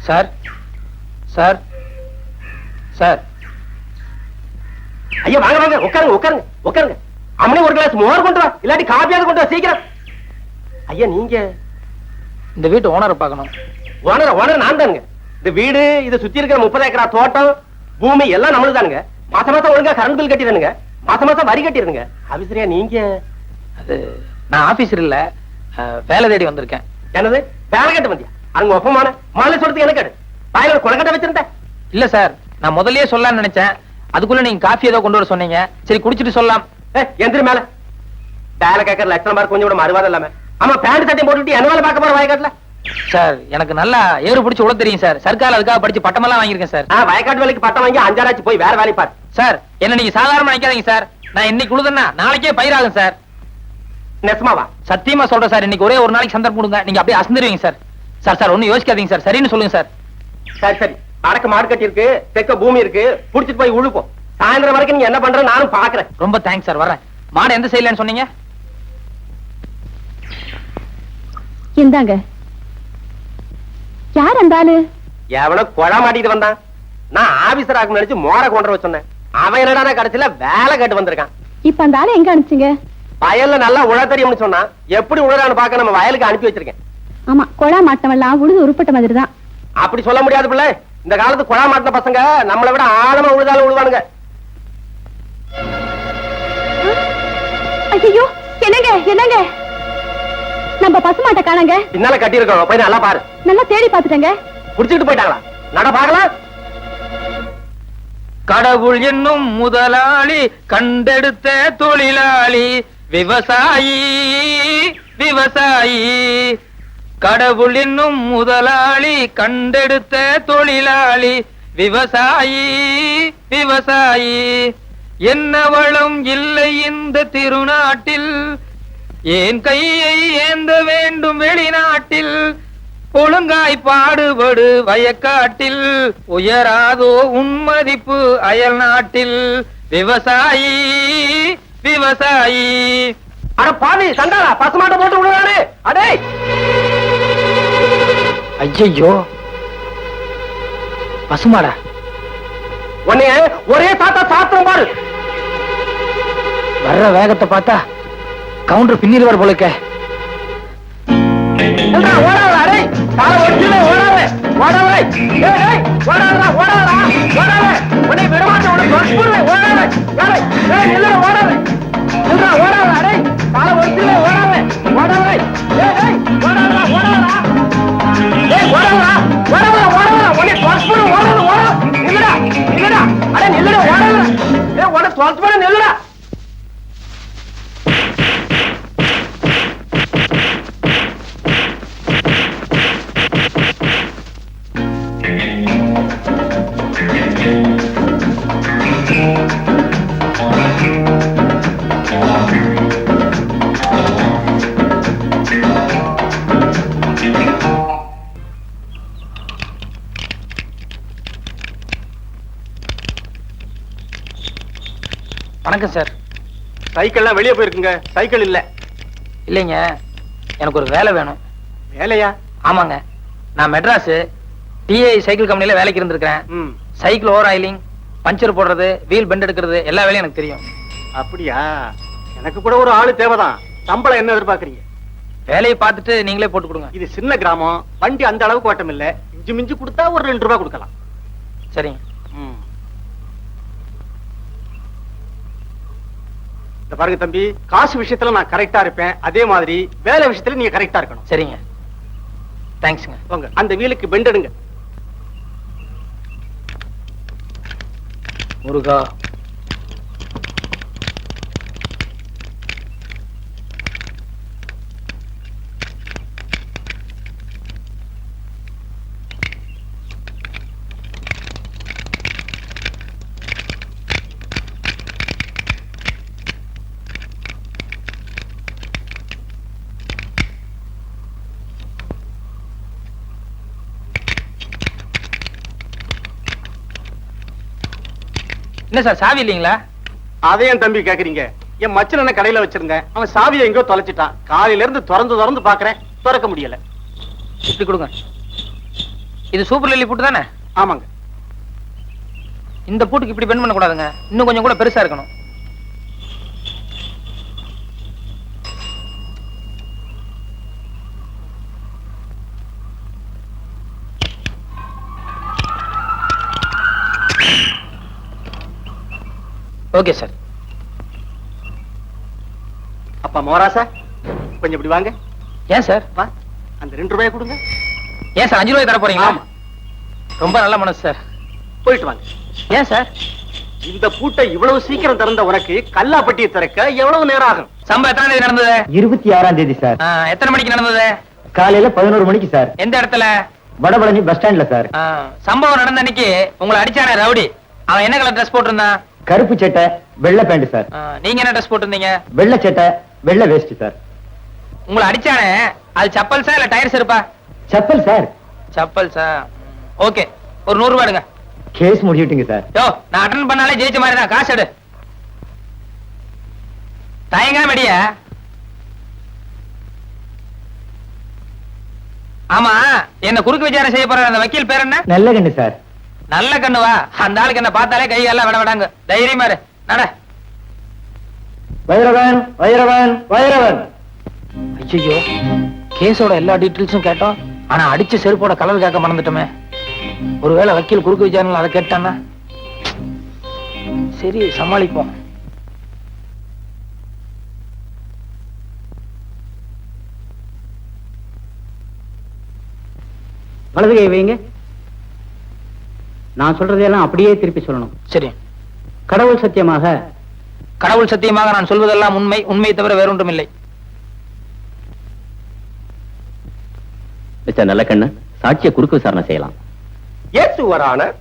Sir sir sir. ஐயா வாங்க வாங்க, உட்காருங்க உட்காருங்க உட்காருங்க. அம்மனே ஒரு கிளாஸ் மோர் கொண்டு வா, இல்லாட்டி காப்பியாவது கொண்டு வா சீக்கிரம். ஐயா நீங்க இந்த வீட்டு ஓனரை பார்க்கணும். ஓனர் நான் தானுங்க. இந்த வீடு இதை சுத்தி இருக்கிற 30 ஏக்கரா தோட்டம் பூமி எல்லாம் நம்மளுக்கு தானுங்க. மாசம் மாசம் ஒழுங்கா கரண்ட் பில் கட்டிடுங்க, மாசம் மாசம் வரி கட்டிடுங்க. ஆபீசரியா நீங்க? அது நான் ஆபீசர் இல்ல, வேலை தேடி வந்திருக்கேன். என்னது வேலை கட்ட வந்தியா? அங்க ஒப்பமான மாலை சொல்றதுக்கு எனக்கு பாயில கொலக்கட்டை வச்சிருந்தேன். இல்ல சார், நான் முதல்லயே சொல்லலாம்னு நினைச்சேன். அதுக்குள்ள நீங்க காஃபி ஏதோ கொண்டு வர சொன்னீங்க. சரி குடிச்சிட்டு சொல்லலாம். எந்திரி மேல. வேலை கேட்கற லட்சணம் பாரு, கொஞ்சம் கூட மறுவாதம் இல்லாம. ஆமா பேண்ட் சட்டையும் போட்டுட்டு என்ன வேலை பார்க்க போற வயக்காட்டுல? சார் எனக்கு நல்லா ஏறு பிடிச்சு உள்ள தெரியும் சார். சர்க்கார் அதுக்காக படிச்சு பட்டமெல்லாம் வாங்கியிருக்கேன் சார். வயக்காட்டு வேலைக்கு பட்டம் வாங்கி 5 ஆச்சு, போய் வேற வேலை பாரு. சார் என்ன நீங்க சாதாரணமா நினைக்காதீங்க சார். நான் இன்னைக்கு உழுதுன்னா நாளைக்கே பயிராகும் சார். நெசமாவா? சத்தியமா சொல்றேன் சார். இன்னைக்கு ஒரே ஒரு நாளைக்கு சந்தர்ப்பம் கொடுங்க, நீங்க அப்படியே அசந்துருவீங்க சார். சார் சார் ஒன்னும் யோசிக்காதீங்க சார், சரின்னு சொல்லுங்க சார். சரி சரி, அடக்க மாடு கட்டி இருக்கு, தெக்க பூமி இருக்கு, புடிச்சிட்டு போய் உழுப்போம். சாயந்தரம் வரைக்கும் நீங்க என்ன பண்ற நானும் பாக்குறேன். ரொம்ப தேங்க்ஸ் சார், வரேன். மாடு எந்த சைடுலன்னு சொன்னீங்க? இந்தாங்க. யார் அந்த ஆளு? எவனோ கொழா மாட்டிட்டு வந்தான். நான் ஆபீசர் ஆகும் நினைச்சு மோர கொண்டு வர சொன்னேன். அவன் என்னடா கடைசியில வேலை கேட்டு வந்திருக்கான். இப்ப அந்த ஆளு எங்க அனுப்பிச்சீங்க? வயல்ல நல்லா உழ தெரியும்னு சொன்னா, எப்படி உழறான்னு பாக்க நம்ம வயலுக்கு அனுப்பி வச்சிருக்கேன். ஆமா, கொழா மாட்டமெல்லாம் உழுது உருப்பட்ட மாதிரி தான். அப்படி சொல்ல முடியாது பிள்ளை. இந்த காலத்து கொழா மாட்டின பசங்க நம்மளை விட ஆழமா உழுதாலும் உழுவானுங்க. ஐயோ என்னங்க என்னங்க, நம்ம பசுமாட்டை காணங்க. பின்னால கட்டி இருக்கோம், போய் நல்லா பாரு. நல்லா தேடி பாத்துட்டேங்க. குடிச்சிட்டு போயிட்டாங்களா? நட பாக்கலாம். கடவுள் என்னும் முதலாளி, கண்டெடுத்த தொழிலாளி, விவசாயி விவசாயி. கடவுள் என்னும் முதலாளி, கண்டெடுத்த தொழிலாளி, விவசாயி விவசாயி. என்ன வளம் இல்லை இந்த திருநாட்டில், ஏன் கையை ஏந்த வேண்டும் வெளிநாட்டில். ஒழுங்காய் பாடுபடு வயக்காட்டில், உயராதோ உன்மதிப்பு அயல் நாட்டில். விவசாயி விவசாயி. அட பாவி சண்டாளா, பசுமாட்டை போட்டு விடுறாரு. அடே ஐயோ, பசுமாடா? உன்னைய ஒரே சாத்தா சாத்திரம் பாரு. வர்ற வேகத்தை பார்த்தா கவுண்டர் பின்னில் வர போலக்க. ஓடாத அடே, கால ஒடிச்சுல ஓடாத ஓடாத. ஏய் ஓடாதடா ஓடாதடா ஓடாத. உன்னை விடமாட்டேன், உன்னை கொல்லுவேன். ஓடாத ஏய் ஏய் இல்ல ஓடாத. இல்லடா ஓடாத அடே, கால ஒடிச்சுல ஓடாத ஓடாத. ஏய் ஓடாதடா ஓடாதடா. ஏய் ஓடாதடா ஓடாத ஓடாத. உன்னை கொல்லுவேன். ஓடாத ஓடாத. இல்லடா இல்லடா அடே இல்லடா ஓடாத. ஏய் உன்னை கொல்லுவேன் இல்லடா. வணக்கம் சார். சைக்கிள்லாம் வெளியே போயிருக்குங்க, சைக்கிள் இல்ல. இல்லைங்க, எனக்கு ஒரு வேலை வேணும். வேலையா? ஆமாங்க, நான் மெட்ராஸ் டிஐ சைக்கிள் கம்பெனில வேலைக்கு இருந்திருக்கிறேன். சைக்கிள் ஓவர் ஆயிலிங், பஞ்சர் போடுறது, வீல் பெண்ட் எடுக்கிறது எல்லா வேலையும் எனக்கு தெரியும். அப்படியா? எனக்கு கூட ஒரு ஆளு தேவைதான். சம்பளம் என்ன எதிர்பார்க்கறீங்க? வேலையை பார்த்துட்டு நீங்களே போட்டு கொடுங்க. இது சின்ன கிராமம், வண்டி அந்த அளவுக்கு ஓட்டம் இல்ல. இஞ்சி மிஞ்சி கொடுத்தா ஒரு 2 ரூபாய் கொடுக்கலாம். சரிங்க. இந்த பாருங்க தம்பி, காசு விஷயத்துல நான் கரெக்டா இருப்பேன், அதே மாதிரி வேலை விஷயத்துல நீங்க கரெக்டா இருக்கணும். சரிங்க, தேங்க்ஸ்ங்க. போங்க, அந்த வீலுக்கு பெண்ட் எடுங்க. முருகா. என்ன சார் சாவி இல்லீங்களா? அதையும் தம்பி கேக்குறீங்க? என் மச்சன கடையில வச்சிருந்தேன், அவன் சாவியை எங்கோ தொலைச்சிட்டான். காலையில இருந்து திறந்து பாக்குறேன், திறக்க முடியல. இப்படி கொடுங்க. இது சூப்பர் லில்லி பூட்டு தானே? ஆமாங்க. இந்த பூட்டுக்கு இப்படி பெண்ட் பண்ண கூடாதுங்க, இன்னும் கொஞ்சம் கூட பெருசா இருக்கணும். Okay sir. அப்பா மோராசா, கொஞ்சம் இப்படி வாங்க. ஏன் சார்? வா, அந்த 2 ரூபாய் கொடுங்க. ஏன் சார் 5 ரூபாய் தர போறீங்களா? ஆமா. ரொம்ப நல்ல மனசு சார். போயிட்டு வாங்க. ஏன் சார்? இந்த பூட்டை இவ்வளவு சீக்கிரம் திறந்த உனக்கு கல்லாப்பட்டியை திறக்க எவ்வளவு நேரம் ஆகும்? சம்பவம் எத்தனை தேதி நடந்தது? 26ஆம் தேதி சார். எத்தனை மணிக்கு நடந்தது? காலையில 11 மணிக்கு சார். எந்த இடத்துல? வடபழனி பஸ் ஸ்டாண்ட்ல சார். சம்பவம் நடந்த அன்னைக்கு உங்களை அடிச்சானே ரவுடி, அவன் என்ன கலர் ட்ரெஸ் போட்டிருந்தான்? கருப்பு சட்டை வெள்ளை பேண்ட் சார். நீங்க என்ன ட்ரெஸ் போட்டிருந்தீங்க? வெள்ளை சட்டை வெள்ளை வேஷ்டி சார். உங்களை அடிச்சானே அது சப்பல்ஸா இல்ல டயர்ஸ் இருப்பா? செப்பல் சார். சப்பல்ஸா? ஓகே, ஒரு 100 ரூபாய் எடுங்க. Case முடிச்சுட்டீங்க sir. யோ, நான் அட்டன் பண்ணாலே ஜெயிச்ச மாதிரி தான். காசு எடு. தயங்காம அடிய. ஆமா, என்ன குறுக்கு விசாரணை செய்ய போற அந்த வக்கீல் பேர் என்ன? நல்ல கண்ணு சார். நல்ல கண்ணுவா? அந்த ஆளுக்கு என்ன பார்த்தாலே கை எல்லாம் விட விடாங்க. தைரியமா இரு. நட. வைரவன் வைரவன் வைரவன். ஐயோ, கேஸோட எல்லா டீட்டெயில்ஸும் கேட்டோம், ஆனா அடிச்ச செருப்போட கலர் கேட்க மறந்துட்டோமே. ஒருவேளை வக்கீல் குறுக்கு விசாரணை அதை கேட்டானா? சரி, சமாளிப்போம். வலது கை வைங்க. நான் சொல்றதெல்லாம் அப்படியே திருப்பி சொல்லணும். சரி. கடவுள் சத்தியமாக. கடவுள் சத்தியமாக நான் சொல்வதெல்லாம் உண்மை, உண்மையை தவிர வேறொன்றும் இல்லை. மிஸ்டர் நல்லக்கண்ணு, சாட்சியை குறுக்கு விசாரணை செய்யலாம். Yes your honour.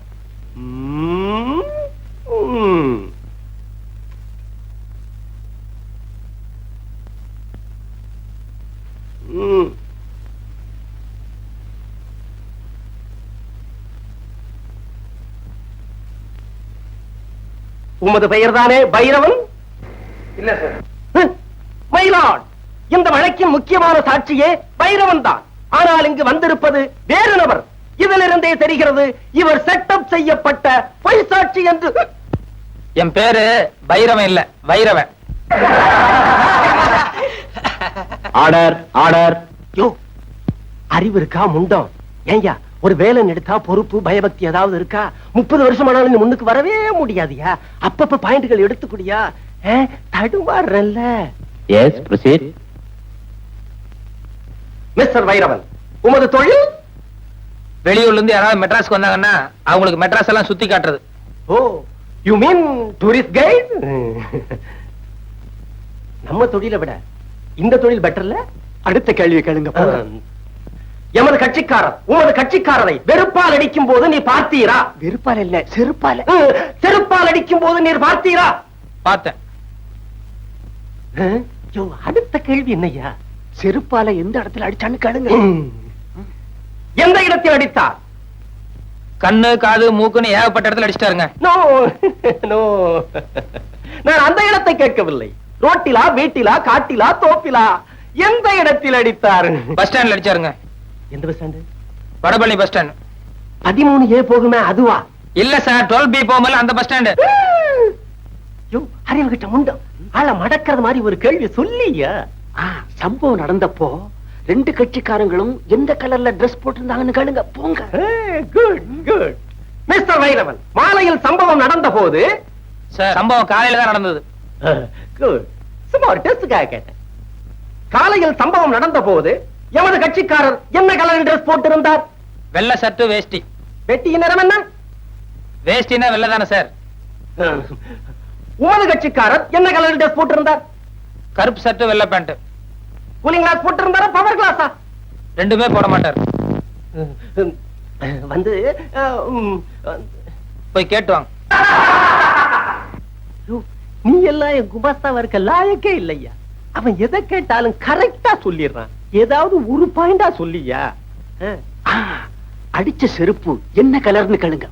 உமது பெயர் தானே பைரவன்? இல்ல சார். மயிலாட், இந்த வழக்கின் முக்கியமான சாட்சியே பைரவன் தான். ஆனால் இங்கு வந்திருப்பது வேறு நபர். இதிலிருந்தே தெரிகிறது இவர் செட்டப் செய்யப்பட்ட பொய் சாட்சி என்று. என் பேரு பைரவன் இல்ல, வைரவன். Order order. யோ, அறிவு இருக்கா முண்டம்? ஏய்யா, ஒரு வேலை எடுத்தா பொறுப்பு பயபக்தி ஏதாவது இருக்கா? 30 வருஷம் ஆனாலும் நீ முன்னுக்கு வரவே முடியாதியா? அப்பப்ப பாயிண்ட்கள் எடுத்துக்கூடியா? தடுமாறல்ல. Yes, proceed. மிஸ்டர் வைரவன், உமது தொழில்? வெளியூர்ல இருந்து யாராவது மெட்ராஸ்க்கு வந்தாங்கன்னா அவங்களுக்கு மெட்ராஸ் எல்லாம் சுத்தி காட்டுறது. ஓ, யூ மீன் டூரிஸ்ட் கைட்? நம்ம தொழிலை விட இந்த தொழில் பெட்டர்ல. அடுத்த கேள்வி கேளுங்க. எமது கட்சிக்காரர் உமது கட்சிக்காரரை வெறுப்பால் அடிக்கும் போது நீ பார்த்தீரா? வெறுப்பால் இல்ல, செருப்பால். செருப்பால் அடிக்கும் போது நீர் பார்த்தீரா? பார்த்தேன். அடுத்த கேள்வி என்னையா? செருப்பால எந்த இடத்துல அடிச்சான்னு கேளுங்க. எந்த இடத்தில் அடித்தார்? கண்ணு, காது, மூக்குன்னு ஏகப்பட்ட இடத்துல அடிச்சிட்டாருங்க. நோ நோ, நான் அந்த இடத்தை கேட்கவில்லை. ரோட்டிலா, வீட்டிலா, காட்டிலா, தோப்பிலா, எந்த இடத்தில் அடித்தார்? பஸ் ஸ்டாண்ட்ல அடிச்சாருங்க. எந்த bus stand? Vadapalani bus stand. 13A போகுமே அதுவா? இல்ல சார், 12B போகும்போது அந்த பஸ் ஸ்டாண்டு. அறிவு கிட்ட முண்டம் ஆள மடக்கிறது மாதிரி ஒரு கேள்வி சொல்லியா? சம்பவம் நடந்தப்போ 2 கட்சிக்காரங்களும் எந்த கலர்ல டிரெஸ் போட்டிருந்தாங்கன்னு கேளுங்க. போங்க. Good good. மிஸ்டர் வைரவன், மாலையில் சம்பவம் நடந்த போது? சார், சம்பவம் காலையில தான் நடந்தது. குட். சும்மா ஒரு டெஸ்டுக்காக கேட்டேன். காலையில் சம்பவம் நடந்த போது எமது கட்சிக்காரர் என்ன கலர் டிரெஸ் போட்டிருந்தார்? வெள்ளை சட்டு, வேஷ்டி. வெட்டியின் நிறம் என்ன? வேஷ்டினா வெள்ளை தானே சார். உமது கட்சிக்காரர் என்ன கலர் டிரெஸ் போட்டிருந்தார்? கருப்பு சட்டு, வெள்ளை பேண்ட். கூலிங் கிளாஸ் போட்டிருந்தாரா, பவர் கிளாஸா? ரெண்டுமே போட மாட்டார். வந்து போய் கேட்டு வாங்க. நீ எல்லாம் என் குமாஸ்தாவா இருக்க லாயக்கே இல்லையா? அவன் எதை கேட்டாலும் கரெக்டா சொல்லிடுறான். ஏதாவது ஒரு பாயிண்டா சொல்லியா? அடிச்ச செருப்பு என்ன கலர்னு கேளுங்க.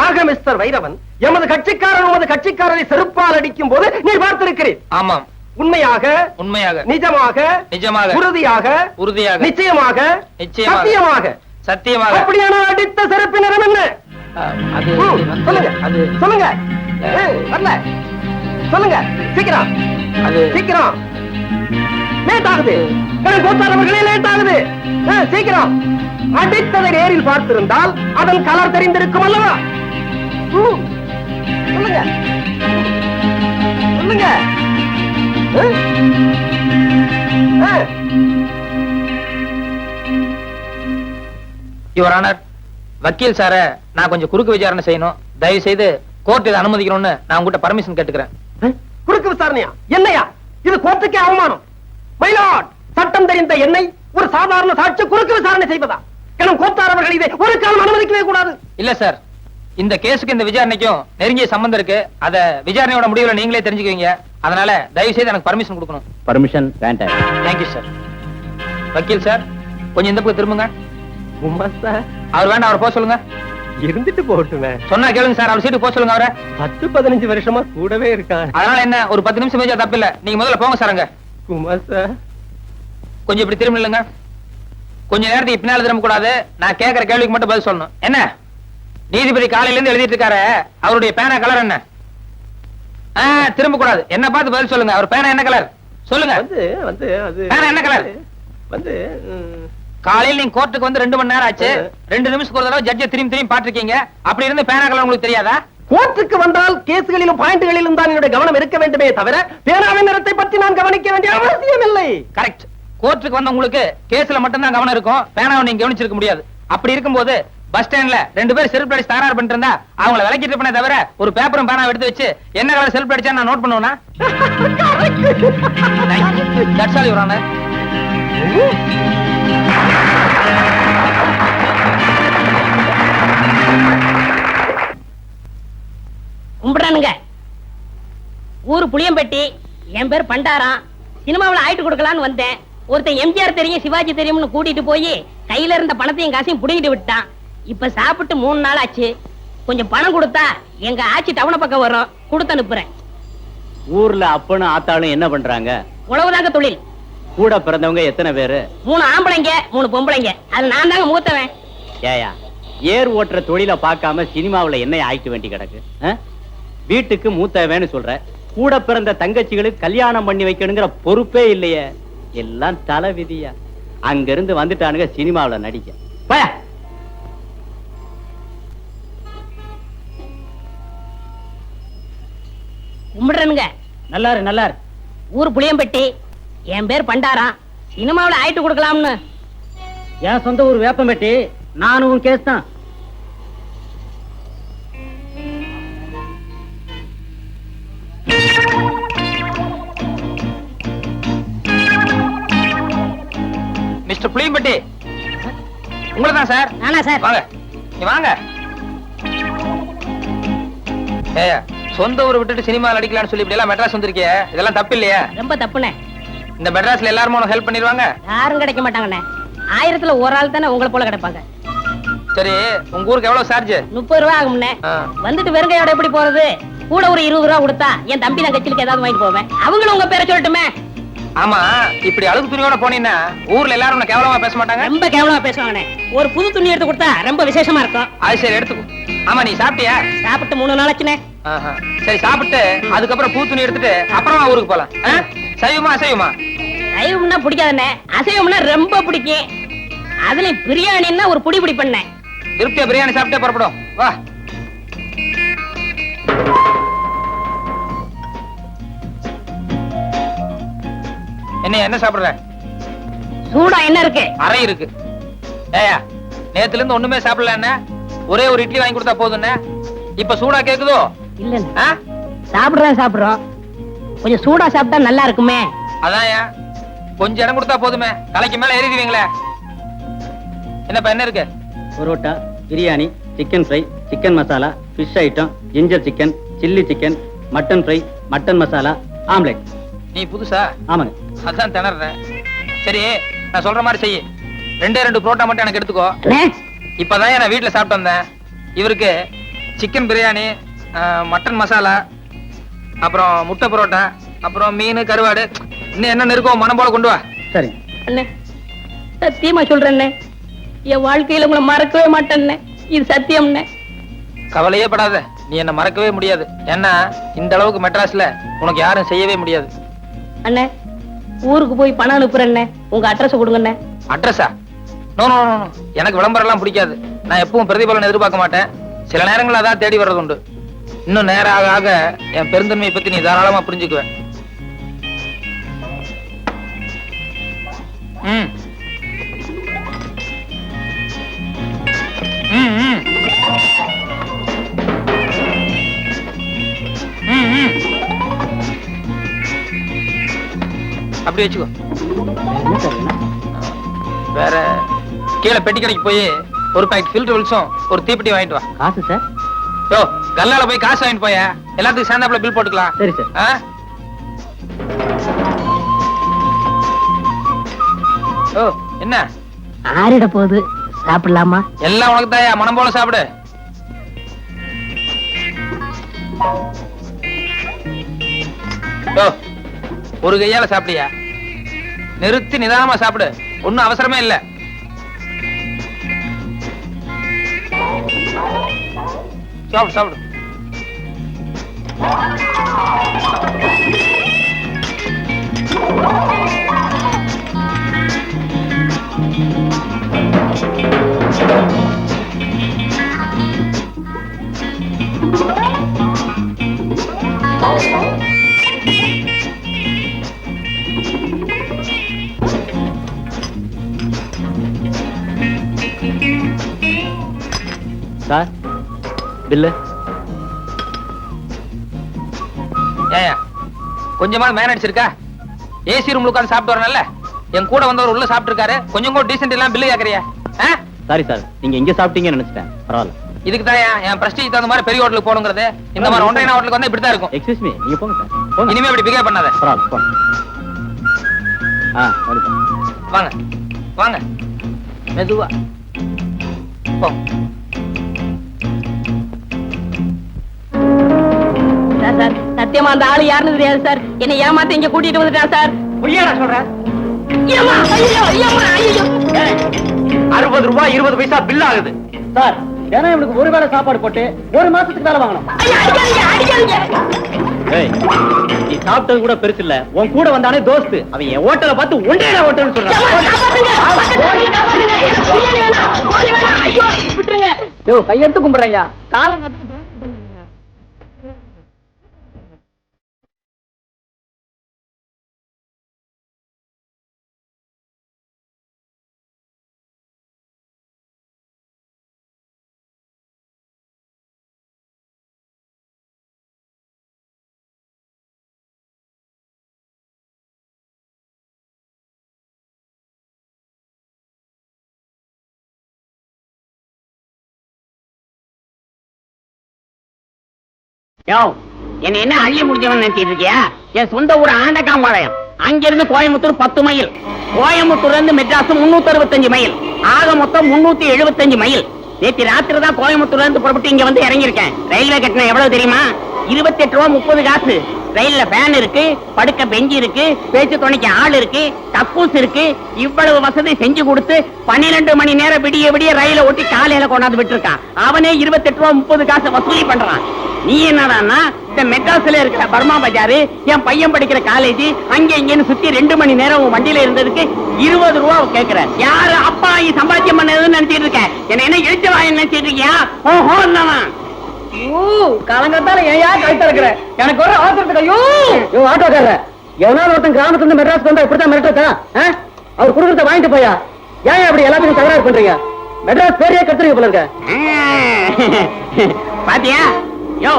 ஆக மிஸ்டர் வைரவன், எமது கட்சிக்காரர் உமது கட்சிக்காரரை செருப்பால் அடிக்கும் போது நீ பார்த்திருக்கிறேன். ஆமாம். உண்மையாக? உண்மையாக. நிஜமாக? நிஜமாக. உறுதியாக? உறுதியாக. நிச்சயமாக? நிச்சயமாக. சத்தியமாக? சத்தியமாக அப்படியான அடித்த சிறப்பு நிறம் என்ன? அது சொல்லுங்க அது சொல்லுங்க. வரல சொல்லுங்க சீக்கிரம் அது சீக்கிரம். லேட் ஆகுது கோத்தாரவர்களே, லேட் ஆகுது. சீக்கிரம். அடித்ததை நேரில் பார்த்திருந்தால் அதன் கலர் தெரிந்திருக்கும் அல்லவா? சொல்லுங்க சொல்லுங்க. யுவர் ஆனர், வக்கீல் சார நான் கொஞ்சம் குறுக்கு விசாரணை செய்யணும். தயவு செய்து கோர்ட் இதை அனுமதிக்கணும்னு நான் உங்ககிட்ட பர்மிஷன் கேட்டுக்கிறேன். குறுக்கு விசாரணையா? என்னையா இது? கோர்ட்டுக்கே அவமானம். மயிலாட், சட்டம் தெரிந்த என்னை ஒரு சாதாரண சாட்சி குறுக்கு விசாரணை செய்வதா? எனும் கோத்தாரவர்கள் இதை ஒரு காலம் அனுமதிக்கவே கூடாது. இல்ல சார், இந்த கேஸுக்கு இந்த விசாரணைக்கும் நெருங்கிய சம்பந்தம் இருக்கு. அத விசாரணையோட முடிவுல நீங்களே தெரிஞ்சுக்குவீங்க. அதனால தயவு செய்து எனக்கு பர்மிஷன் கொடுக்கணும். பர்மிஷன் வேண்டாம். Thank you sir. வக்கீல் சார், கொஞ்சம் இந்த பக்கம் திரும்புங்க. சார் அவர் வேண்டாம், அவர் போக சொல்லுங்க. இருந்துட்டு போட்டுமே. சொன்னா கேளுங்க சார், அவர் சீட்டு போக சொல்லுங்க அவரை. 10-15 வருஷமா கூடவே இருக்கான். அதனால என்ன, ஒரு 10 நிமிஷம் மேஜா தப்பு இல்ல. நீங்க முதல்ல போங்க சார். அங்க குமார் சார் கொஞ்சம் இப்படி திரும்ப இல்லைங்க. கொஞ்ச நேரத்துக்கு பின்னால திரும்ப கூடாது. நான் கேட்கிற கேள்விக்கு மட்டும் பதில் சொல்லணும். என்ன நீதிபதி காலையில இருந்து எழுதிட்டு இருக்காரு, அவருடைய பேனா கலர் என்ன? திரும்ப கூடாது. என்ன பார்த்து பதில் சொல்லுங்க. அவர் பேனா என்ன கலர் சொல்லுங்க. பேனா என்ன கலர்? காலையில் நீங்க கோர்ட்டுக்கு வந்து 2 மணி நேரம் ஆச்சு. 2 நிமிஷத்துக்கு ஒரு தடவை ஜட்ஜை திரும்பி பாத்துருக்கீங்க. அப்படி இருந்து பேனா கலர் உங்களுக்கு தெரியாதா? கோர்ட்டுக்கு வந்தால் கேஸ்களிலும் பாயிண்ட்களிலும் தான் என்னுடைய கவனம் இருக்க வேண்டுமே தவிர பேனாவின் நிறத்தை பற்றி நான் கவனிக்க வேண்டிய அவசியம் இல்லை. கரெக்ட். கோர்ட்டுக்கு வந்த உங்களுக்கு கேஸ்ல மட்டும் தான் கவனம் இருக்கும். பேனாவை நீங்க கவனிச்சிருக்க முடியாது. அப்படி இருக்கும்போது பஸ் ஸ்டாண்ட்ல 2 பேர் செல்ஃப் அடிச்சு தகராறு பண்ணிட்டு இருந்தா அவங்கள விலக்கிட்டு பண்ண தவிர ஒரு பேப்பரும் பேனா எடுத்து வச்சு என்ன கலர் செல்ஃப் அடிச்சா நான் நோட் பண்ணுவேனா? That's all your honour. கும்பிடானுங்க. ஊரு புளியம்பட்டி, என் பேர் பண்டாரம். சினிமாவில் ஆயிட்டு கொடுக்கலான்னு வந்தேன். ஒருத்தன் எம்ஜிஆர் தெரியும், சிவாஜி தெரியும்னு கூட்டிட்டு போய் கையில இருந்த பணத்தையும் காசையும் புடிங்கிட்டு விட்டான். இப்ப சாப்பிட்டு 3 நாள் ஆச்சு. கொஞ்சம் பணம் கொடுத்தா எங்க ஆச்சி டவுன பக்கம் வரும், கொடுத்து அனுப்புறேன். ஊர்ல அப்பனும் ஆத்தாளும் என்ன பண்றாங்க? உழவுதாங்க தொழில். கூட பிறந்தவங்க எத்தனை பேரு? 3 ஆம்பளைங்க 3 பொம்பளைங்க. அது நான் தாங்க மூத்தவன். ஏயா, ஏர் ஓட்டுற தொழிலை பார்க்காம சினிமாவுல என்ன ஆயிக்க வேண்டி கிடக்கு? வீட்டுக்கு மூத்தவன்னு சொல்ற, கூட பிறந்த தங்கச்சிகளுக்கு கல்யாணம் பண்ணி வைக்கணுங்கிற பொறுப்பே இல்லையே. எல்லாம் தலை விதியா. அங்க இருந்து வந்துட்டானுங்க சினிமாவுல நடிக்க. பய கும்பிடுறனுங்க. நல்லாரு நல்லாரு. ஊரு புளியம்பட்டி, என் பேர் பண்டாரம். சினிமாவில் ஆயிட்டு கொடுக்கலாம்னு. என் சொந்த ஊர் வேப்பம்பட்டி. நானும் கேஸ் தான். மிஸ்டர் புளியம்பட்டி, உங்களதான் சார். நானா சார்? வாங்க, நீ வாங்க. ஏய், சொந்த ஊரை விட்டுட்டு சினிமாவில் அடிக்கலாம்னு சொல்லி இப்படி எல்லாம் மெட்ராஸ் வந்திருக்கே, இதெல்லாம் தப்பு இல்லையா? ரொம்ப தப்புண்ணே. இந்த மெட்ராஸ்ல எல்லாரும் உனக்கு ஹெல்ப் பண்ணிடுவாங்க? யாரும் கிடைக்க மாட்டாங்கண்ணே. 1000த்துல ஒரு ஆள் தானே உங்களை போல கிடைப்பாங்க. சரி, உங்க ஊருக்கு எவ்வளவு சார்ஜ்? 30 ரூபா ஆகும்ண்ணே. வந்துட்டு வெறுங்கையோட எப்படி போறது? கூட ஒரு 20 ரூபா கொடுத்தா என் தம்பி நான் கட்சிக்கு ஏதாவது வாங்கிட்டு போவேன். அவங்களும் உங்க பேரை சொல்லட்டுமே. ஆமா, இப்படி அழுகு துணியோட போனீங்கன்னா ஊர்ல எல்லாரும் உன்னை கேவலமா பேச மாட்டாங்க? ரொம்ப கேவலமா பேசுவாங்கண்ணே. ஒரு புது துணி எடுத்து கொடுத்தா ரொம்ப விசேஷமா இருக்கும். அது சரி, எடுத்துக்கோ. ஆமா, நீ சாப்பிட்டியா? சாப்பிட்டு 3 நாள் ஆச்சுண்ணே. சரி, சாப்பிட்டு அதுக்கப்புறம் பூ துணி எடுத்துட்டு அப்புறமா ஊருக்கு போலாம். சைவமா அசைவமா? சைவம்னா பிடிக்காதுண்ணே, அசைவம்னா ரொம்ப பிடிக்கும். அதுலயும் பிரியாணின்னா ஒரு புடி புடி பண்ணேன். திருப்தியா பிரியாணி சாப்பிட்டே புறப்படும். வா. என்ன சாப்பிடுற? சூடா என்ன இருக்கு? அறை இருக்கு. ஏயா, நேத்துல இருந்து ஒண்ணுமே சாப்பிடல. என்ன ஒரே ஒரு இட்லி வாங்கி கொடுத்தா போதும். இப்ப சூடா கேக்குதோ? இல்ல, சாப்பிடுறோம். கொஞ்சம் சூடா சாப்பிட்டா நல்லா இருக்குமே. அதான் கொஞ்சம் இடம் கொடுத்தா போதுமே, தலைக்கு மேல ஏறிடுவீங்களே. என்னப்பா என்ன இருக்கு? Parotta, biryani, chicken fry, chicken masala, fish item, ginger chicken, chilli chicken, mutton fry, mutton masala, omelette. நீ புதுசா? ஆமாங்க. அதான் திணறேன். சரி, நான் சொல்ற மாதிரி செய்ய. 2 புரோட்டா மட்டும் எனக்கு எடுத்துக்கோ. இப்பதான் நான் வீட்டுல சாப்பிட்டு வந்தேன். இவருக்கு சிக்கன் பிரியாணி, மட்டன் மசாலா, அப்புறம் முட்டை புரோட்டா, அப்புறம் மீன், கருவாடு, இன்னும் என்ன இருக்கோ மனம் போல கொண்டு வா. சரி அண்ணே, சத்தியமா சொல்றேன். என் வாழ்க்கையில உங்களை மறக்கவே மாட்டேன்னே. இது சத்தியம்னே. கவலையே படாத, நீ என்ன மறக்கவே முடியாது. ஏன்னா இந்த அளவுக்கு மெட்ராஸ்ல உனக்கு யாரும் செய்யவே முடியாது. அண்ணே, ஊருக்கு போய் பணம் அனுப்புறேன்னே. உங்க அட்ரஸ் கொடுங்கண்ணே. அட்ரஸா? நோ நோ நோ, எனக்கு விளம்பரம் எல்லாம் பிடிக்காது. நான் எப்பவும் பிரதிபலன் எதிர்பார்க்க மாட்டேன். சில நேரங்கள் அதான் தேடி வர்றது உண்டு. இன்னும் நேரம் ஆக ஆக என் பெருந்தன்மையை பத்தி நீ தாராளமா புரிஞ்சுக்குவேன். ம் ம் ம் ம் ம் அப்படி வச்சுக்கோ. வேற கீழே பெட்டி கடைக்கு போய் ஒரு பாக்கெட் ஃபில்டர் வில்ஸும் ஒரு தீப்பெட்டி வாங்கிட்டு வா. காசு சார்? யோ, கல்லால போய் காசு வாங்கிட்டு போய, எல்லாத்துக்கும் சேர்ந்தாப்புல பில் போட்டுக்கலாம். சரி சார். ஆ? ஓ, என்ன ஆறிட போகுது, சாப்பிடலாமா? எல்லாம் உனக்கு தாயா, மனம் போல சாப்பிடு. யோ, ஒரு கையால சாப்பிடியா? நிறுத்தி நிதானமா சாப்பிடு, ஒண்ணும் அவசரமே இல்ல. சாப்பிடு சாப்பிடு. Sir, bill. ஏயா, கொஞ்சமா மேனேஜ் இருக்கா? ஏசி ரூம்ல உட்கார்ந்து சாப்பிட்டு வரணும்ல. என் கூட வந்தவர் உள்ள சாப்பிட்டு இருக்காரு, கொஞ்சம் கூட டீசென்ட் எல்லாம் பில்லு கேக்குறியா? சாரி சார், நீங்க இங்க சாப்பிட்டீங்கன்னு நினைச்சிட்டேன். பரவாயில்ல. இதுக்கு தான் என் பிரஸ்டீஜ் தகுந்த மாதிரி பெரிய ஹோட்டலுக்கு போகணுங்கிறது. இந்த மாதிரி ஒன்றைய ஹோட்டலுக்கு வந்து இப்படிதான் இருக்கும். எக்ஸ்கியூஸ் மீ, நீங்க போங்க சார். போங்க. இனிமே இப்படி பிகேவ் பண்ணாத. பரவாயில்ல, போங்க. வாங்க வாங்க, மெதுவா போ. சார், சத்தியமா அந்த ஆளு யாருன்னு தெரியாது சார். என்னை ஏமாத்த இங்க கூட்டிட்டு வந்துட்டான் சார். பொய்யா நான் சொல்றேன். 60 ரூபாய் 20 பைசா பில் ஆகுது சார். ஏன்னா இவனுக்கு ஒரு வேளை சாப்பாடு போட்டு ஒரு மாசத்துக்கு மேல வாங்கணும். ஏய், நீ சாப்பிட்டது கூட பெருசு இல்ல. உன் கூட வந்தானே தோஸ்து, அவன் என் ஹோட்டலை பார்த்து ஒன்றே ஹோட்டல்னு சொல்றான். கையெடுத்து கும்பிடுறேன். காலம் என்ன என்ன அழிய முடிஞ்சவன் நினைச்சிட்டு இருக்கியா? என் சொந்த ஊர் ஆண்டகாம்பாளையம். அங்கிருந்து கோயம்புத்தூர் 10 மைல். கோயம்புத்தூர்ல இருந்து மெட்ராஸ் 365 மைல். ஆக மொத்தம் 375 மைல். நேற்று ராத்திரி தான் கோயம்புத்தூர்ல இருந்து புறப்பட்டு இங்க வந்து இறங்கியிருக்கேன். ரயில்வே கட்டணம் எவ்வளவு தெரியுமா? 28 ரூபா 30 காசு. ரயில்ல ஃபேன் இருக்கு, படுக்க பெஞ்சு இருக்கு, பேச்சு துணைக்கு ஆள் இருக்கு, கக்கூஸ் இருக்கு. இவ்வளவு வசதி செஞ்சு கொடுத்து 12 மணி நேரம் விடிய விடிய ரயில ஓட்டி காலையில கொண்டாந்து விட்டுருக்கான். அவனே 28 ரூபா 30 காசு வசூலி பண்றான். நீ என்னடான்னா இந்த மெட்ராஸ்ல இருக்கிற பர்மா பஜாரு, என் பையன் படிக்கிற காலேஜ், அங்க இங்கன்னு சுத்தி 2 மணி நேரம் உன் வண்டியில இருந்ததுக்கு 20 ரூபா கேக்குற. யாரு அப்பா சம்பாத்தியம் பண்ணதுன்னு நினைச்சிட்டு இருக்க? என்ன இழுச்ச வாயன்னு நினைச்சிட்டு இருக்கியா? ஓஹோ, காலங்கத்தால ஏன் கழுத்த இருக்கிற? எனக்கு ஒரு அவசரத்துக்கு. ஐயோ ஆட்டோக்காரர், எவனால ஒருத்தன் கிராமத்துல இருந்து மெட்ராஸ்க்கு வந்தா இப்படித்தான் மிரட்டா? அவர் குடுக்கறத வாங்கிட்டு போயா? ஏன் அப்படி எல்லாத்துக்கும் தகராறு பண்றீங்க? மெட்ராஸ் பேரையே கத்துறீங்க போல இருக்க. பாத்தியா? யோ,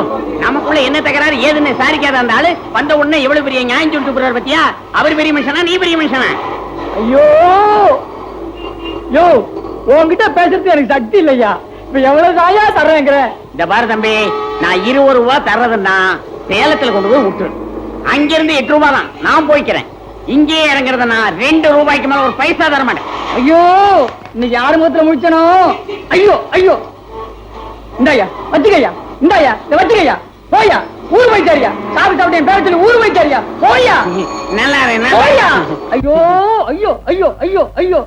நமக்குள்ள என்ன தகராறு ஏதுன்னு சாரிக்காத அந்த ஆளு வந்த உடனே எவ்வளவு பெரிய நியாயம் சொல்லிட்டு போறாரு பாத்தியா? அவர் பெரிய மனுஷனா, நீ பெரிய மனுஷனா? ஐயோ யோ, உன்கிட்ட பேசுறது எனக்கு சக்தி இல்லையா? இப்ப எவ்வளவு தாயா தர்றேங்கிற? இந்த பாரு தம்பி, நான் 20 ரூபா தர்றதுன்னா சேலத்துல கொண்டு போய் விட்டுரு. அங்கிருந்து 8 ரூபா தான் நான் போய்க்கிறேன். இங்கே இறங்குறதுன்னா 2 ரூபாய்க்கு மேல ஒரு பைசா தர மாட்டேன். ஐயோ, இன்னைக்கு யாரு முகத்துல முடிச்சனோ? ஐயோ ஐயோ, இந்தாயா வச்சுக்கையா, இந்தாயா வச்சுக்கையா, போயா ஊர் போயிட்டாரியா? சாப்பிட்டு சாப்பிட்டு என் பேர சொல்லி ஊர் போயிட்டாரியா? போயா நல்லா போயா. ஐயோ ஐயோ ஐயோ ஐயோ ஐயோ